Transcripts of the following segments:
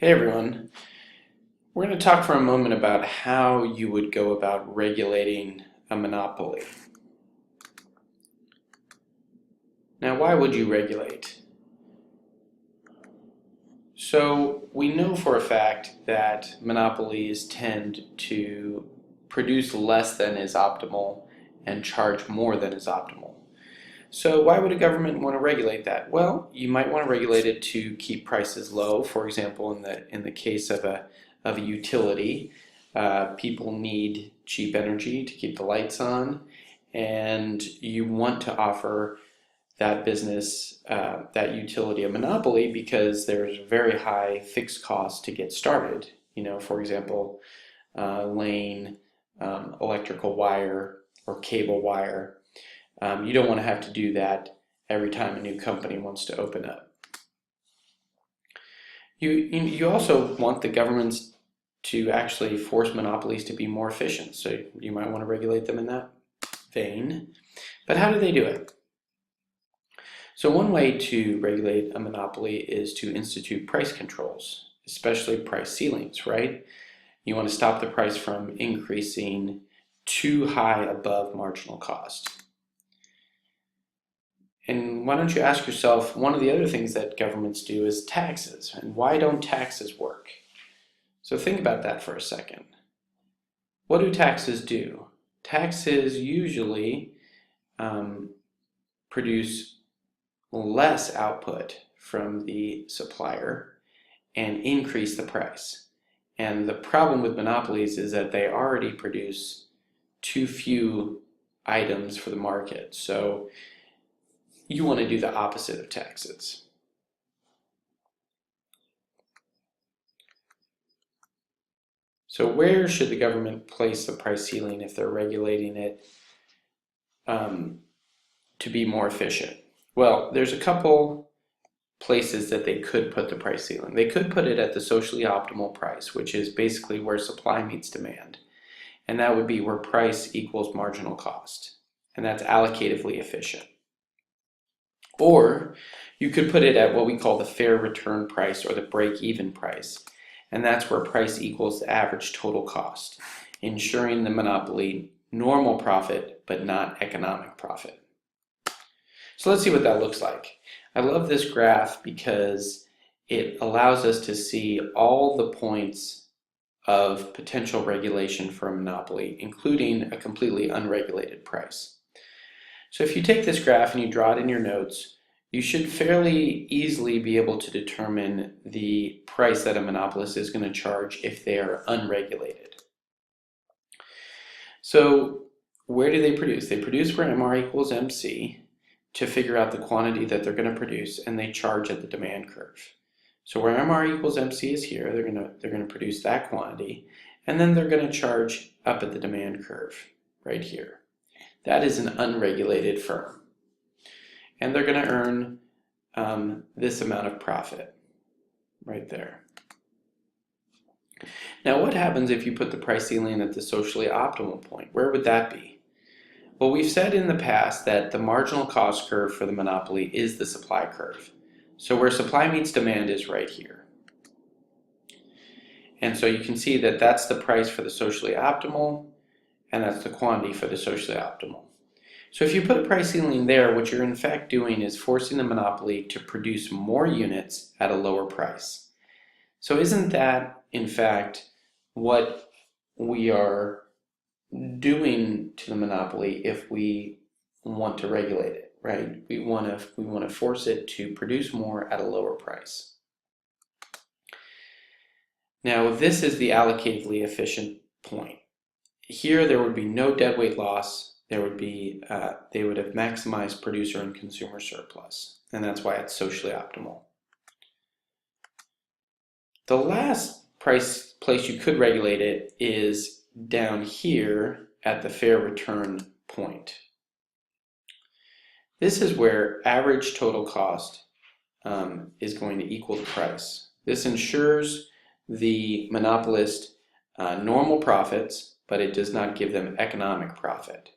Hey everyone, we're going to talk for a moment about how you would go about regulating a monopoly. Now, why would you regulate? So, we know for a fact that monopolies tend to produce less than is optimal and charge more than is optimal. So why would a government want to regulate that? Well, you might want to regulate it to keep prices low. For example, in the case of a utility, people need cheap energy to keep the lights on, and you want to offer that business, that utility, a monopoly because there's a very high fixed cost to get started. For example, laying electrical wire or cable wire. You don't want to have to do that every time a new company wants to open up. You also want the governments to actually force monopolies to be more efficient, so you might want to regulate them in that vein. But how do they do it? So one way to regulate a monopoly is to institute price controls, especially price ceilings, right? You want to stop the price from increasing too high above marginal cost. And why don't you ask yourself, one of the other things that governments do is taxes. And why don't taxes work? So think about that for a second. What do taxes do? Taxes usually produce less output from the supplier and increase the price. And the problem with monopolies is that they already produce too few items for the market. So you want to do the opposite of taxes. So where should the government place the price ceiling if they're regulating it to be more efficient? Well, there's a couple places that they could put the price ceiling. They could put it at the socially optimal price, which is basically where supply meets demand. And that would be where price equals marginal cost. And that's allocatively efficient. Or you could put it at what we call the fair return price or the break-even price. And that's where price equals the average total cost, ensuring the monopoly normal profit but not economic profit. So let's see what that looks like. I love this graph because it allows us to see all the points of potential regulation for a monopoly, including a completely unregulated price. So if you take this graph and you draw it in your notes, you should fairly easily be able to determine the price that a monopolist is going to charge if they are unregulated. So where do they produce? They produce where MR equals MC to figure out the quantity that they're going to produce, and they charge at the demand curve. So where MR equals MC is here, they're going to produce that quantity, and then they're going to charge up at the demand curve right here. That is an unregulated firm. And they're going to earn this amount of profit right there. Now, what happens if you put the price ceiling at the socially optimal point? Where would that be? Well, we've said in the past that the marginal cost curve for the monopoly is the supply curve. So where supply meets demand is right here. And so you can see that that's the price for the socially optimal, and that's the quantity for the socially optimal. So if you put a price ceiling there, what you're in fact doing is forcing the monopoly to produce more units at a lower price. So isn't that, in fact, what we are doing to the monopoly if we want to regulate it, right? We want to force it to produce more at a lower price. Now, this is the allocatively efficient point. Here, there would be no deadweight loss. They would have maximized producer and consumer surplus, and that's why it's socially optimal. The last place you could regulate it is down here at the fair return point. This is where average total cost is going to equal the price. This ensures the monopolist normal profits, but it does not give them economic profit.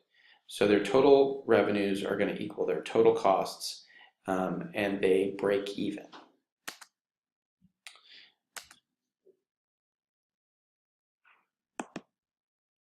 So their total revenues are going to equal their total costs, and they break even.